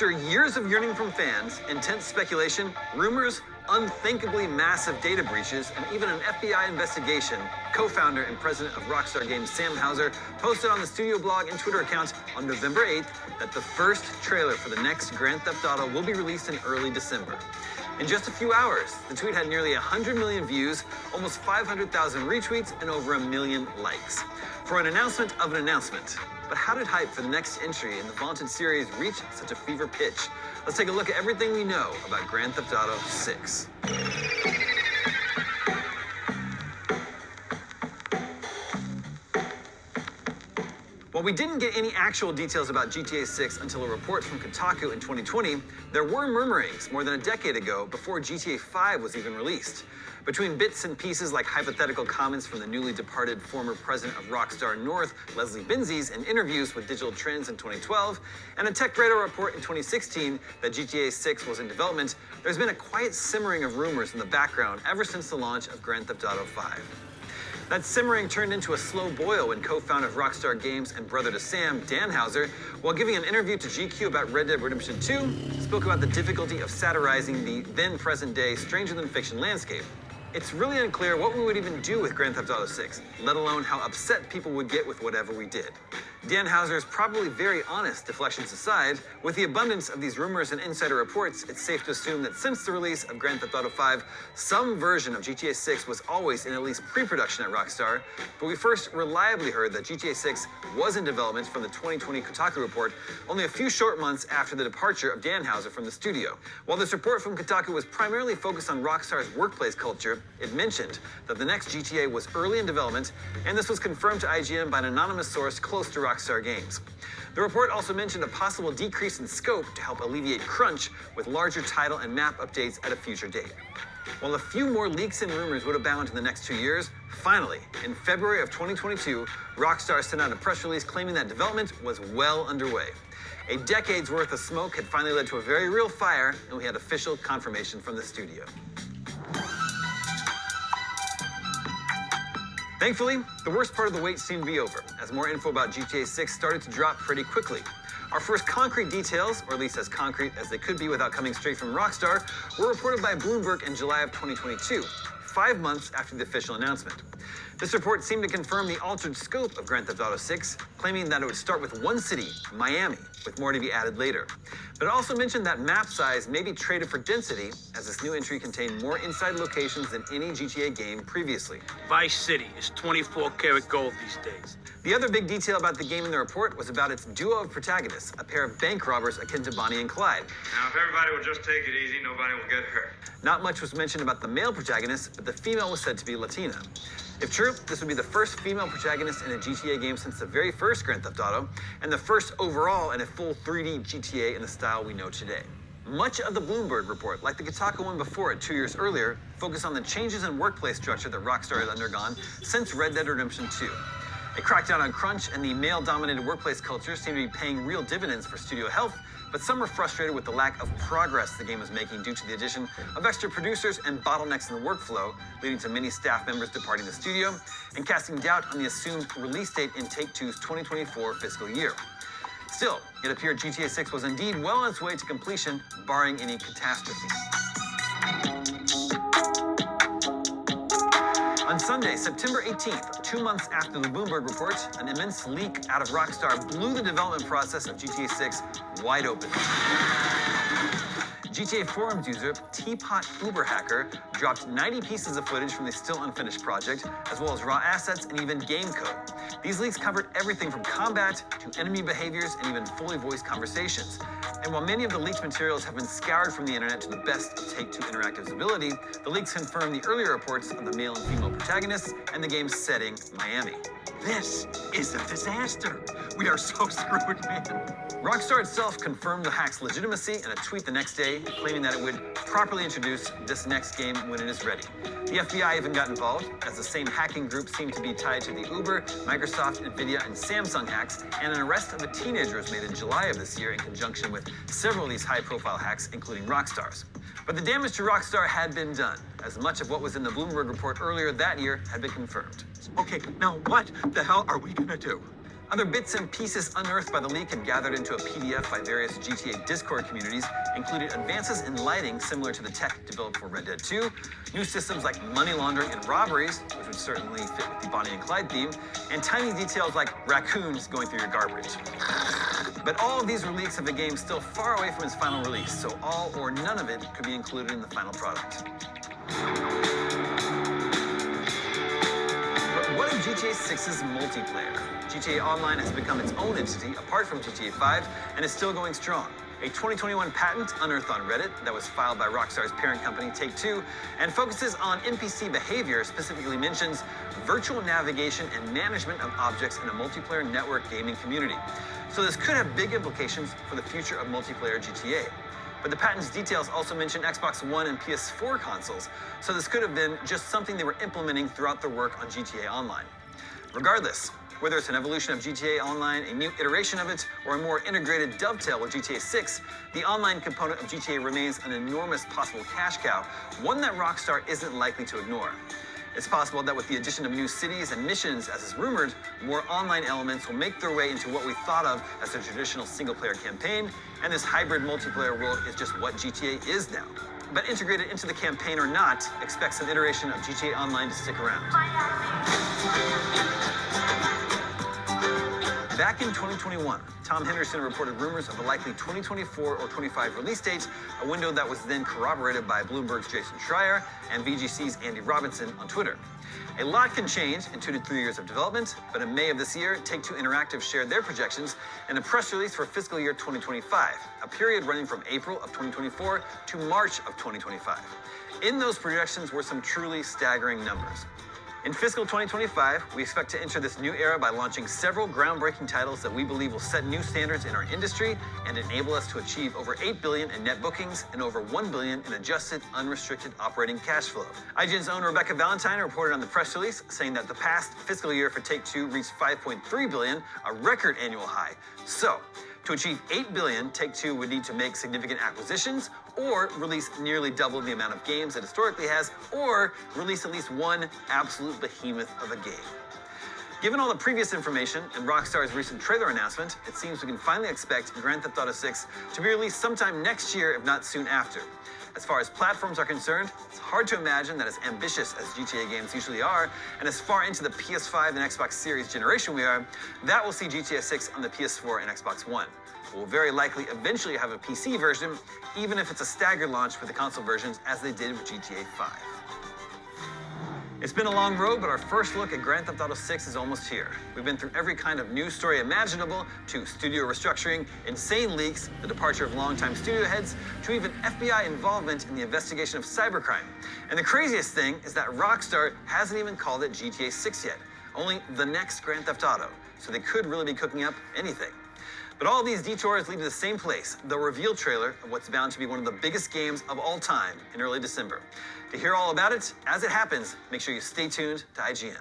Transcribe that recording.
After years of yearning from fans, intense speculation, rumors, unthinkably massive data breaches, and even an FBI investigation, co-founder and president of Rockstar Games Sam Houser posted on the studio blog and Twitter account on November 8th that the first trailer for the next Grand Theft Auto will be released in early December. In just a few hours, the tweet had nearly 100 million views, almost 500,000 retweets, and over 1 million likes. For an announcement of an announcement. But how did hype for the next entry in the vaunted series reach such a fever pitch? Let's take a look at everything we know about Grand Theft Auto 6. While we didn't get any actual details about GTA 6 until a report from Kotaku in 2020, there were murmurings more than a decade ago before GTA 5 was even released. Between bits and pieces like hypothetical comments from the newly departed former president of Rockstar North, Leslie Benzies, in interviews with Digital Trends in 2012, and a Tech Radar report in 2016 that GTA 6 was in development, there's been a quiet simmering of rumors in the background ever since the launch of Grand Theft Auto 5. That simmering turned into a slow boil when co-founder of Rockstar Games and brother to Sam, Dan Houser, while giving an interview to GQ about Red Dead Redemption 2, spoke about the difficulty of satirizing the then-present-day stranger-than-fiction landscape. It's really unclear what we would even do with Grand Theft Auto 6, let alone how upset people would get with whatever we did. Dan Houser's probably very honest deflections aside, with the abundance of these rumors and insider reports, it's safe to assume that since the release of Grand Theft Auto 5, some version of GTA 6 was always in at least pre-production at Rockstar, but we first reliably heard that GTA 6 was in development from the 2020 Kotaku report only a few short months after the departure of Dan Houser from the studio. While this report from Kotaku was primarily focused on Rockstar's workplace culture, it mentioned that the next GTA was early in development, and this was confirmed to IGN by an anonymous source close to Rockstar Games. The report also mentioned a possible decrease in scope to help alleviate crunch with larger title and map updates at a future date. While a few more leaks and rumors would abound in the next 2 years, finally, in February of 2022, Rockstar sent out a press release claiming that development was well underway. A decade's worth of smoke had finally led to a very real fire, and we had official confirmation from the studio. Thankfully, the worst part of the wait seemed to be over, as more info about GTA 6 started to drop pretty quickly. Our first concrete details, or at least as concrete as they could be without coming straight from Rockstar, were reported by Bloomberg in July of 2022, 5 months after the official announcement. This report seemed to confirm the altered scope of Grand Theft Auto 6, claiming that it would start with one city, Miami, with more to be added later. But it also mentioned that map size may be traded for density, as this new entry contained more inside locations than any GTA game previously. Vice City is 24-karat gold these days. The other big detail about the game in the report was about its duo of protagonists, a pair of bank robbers akin to Bonnie and Clyde. Now, if everybody will just take it easy, nobody will get hurt. Not much was mentioned about the male protagonist, but the female was said to be Latina. If true, this would be the first female protagonist in a GTA game since the very first Grand Theft Auto, and the first overall in a full 3D GTA in the style we know today. Much of the Bloomberg report, like the Kotaku one before it 2 years earlier, focused on the changes in workplace structure that Rockstar had undergone since Red Dead Redemption 2. A crackdown on crunch and the male-dominated workplace culture seemed to be paying real dividends for studio health, but some were frustrated with the lack of progress the game was making due to the addition of extra producers and bottlenecks in the workflow, leading to many staff members departing the studio and casting doubt on the assumed release date in Take-Two's 2024 fiscal year. Still, it appeared GTA 6 was indeed well on its way to completion, barring any catastrophe. On Sunday, September 18th, 2 months after the Bloomberg report, an immense leak out of Rockstar blew the development process of GTA 6 wide open. GTA Forums user Teapot Uber Hacker dropped 90 pieces of footage from the still unfinished project, as well as raw assets and even game code. These leaks covered everything from combat to enemy behaviors and even fully voiced conversations. And while many of the leaked materials have been scoured from the internet to the best of Take-Two Interactive's ability, the leaks confirm the earlier reports of the male and female protagonists and the game's setting, Miami. This is a disaster. We are so screwed, man. Rockstar itself confirmed the hack's legitimacy in a tweet the next day, claiming that it would properly introduce this next game when it is ready. The FBI even got involved, as the same hacking group seemed to be tied to the Uber, Microsoft, Nvidia, and Samsung hacks, and an arrest of a teenager was made in July of this year in conjunction with several of these high-profile hacks, including Rockstar's. But the damage to Rockstar had been done, as much of what was in the Bloomberg report earlier that year had been confirmed. Okay, now what the hell are we gonna do? Other bits and pieces unearthed by the leak and gathered into a PDF by various GTA Discord communities included advances in lighting similar to the tech developed for Red Dead 2, new systems like money laundering and robberies, which would certainly fit with the Bonnie and Clyde theme, and tiny details like raccoons going through your garbage. But all of these are leaks of a game still far away from its final release, so all or none of it could be included in the final product. But what of GTA 6's multiplayer? GTA Online has become its own entity apart from GTA 5 and is still going strong. A 2021 patent unearthed on Reddit that was filed by Rockstar's parent company Take-Two and focuses on NPC behavior specifically mentions virtual navigation and management of objects in a multiplayer network gaming community. So this could have big implications for the future of multiplayer GTA. But the patent's details also mention Xbox One and PS4 consoles, so this could have been just something they were implementing throughout their work on GTA Online. Regardless, whether it's an evolution of GTA Online, a new iteration of it, or a more integrated dovetail with GTA 6, the online component of GTA remains an enormous possible cash cow, one that Rockstar isn't likely to ignore. It's possible that with the addition of new cities and missions, as is rumored, more online elements will make their way into what we thought of as the traditional single-player campaign, and this hybrid multiplayer world is just what GTA is now. But integrated into the campaign or not, expect some iteration of GTA Online to stick around. Back in 2021, Tom Henderson reported rumors of a likely 2024 or 25 release date, a window that was then corroborated by Bloomberg's Jason Schreier and VGC's Andy Robinson on Twitter. A lot can change in 2 to 3 years of development, but in May of this year, Take-Two Interactive shared their projections in a press release for fiscal year 2025, a period running from April of 2024 to March of 2025. In those projections were some truly staggering numbers. In fiscal 2025, we expect to enter this new era by launching several groundbreaking titles that we believe will set new standards in our industry and enable us to achieve over $8 billion in net bookings and over $1 billion in adjusted, unrestricted operating cash flow. IGN's own Rebecca Valentine reported on the press release saying that the past fiscal year for Take-Two reached $5.3 billion, a record annual high. So, to achieve $8 billion, Take-Two would need to make significant acquisitions, or release nearly double the amount of games it historically has, or release at least one absolute behemoth of a game. Given all the previous information and Rockstar's recent trailer announcement, it seems we can finally expect Grand Theft Auto 6 to be released sometime next year, if not soon after. As far as platforms are concerned, it's hard to imagine that as ambitious as GTA games usually are, and as far into the PS5 and Xbox Series generation we are, that will see GTA 6 on the PS4 and Xbox One. We'll very likely eventually have a PC version, even if it's a staggered launch with the console versions as they did with GTA 5. It's been a long road, but our first look at Grand Theft Auto 6 is almost here. We've been through every kind of news story imaginable, to studio restructuring, insane leaks, the departure of longtime studio heads, to even FBI involvement in the investigation of cybercrime. And the craziest thing is that Rockstar hasn't even called it GTA 6 yet, only the next Grand Theft Auto, so they could really be cooking up anything. But all these detours lead to the same place, the reveal trailer of what's bound to be one of the biggest games of all time in early December. To hear all about it, as it happens, make sure you stay tuned to IGN.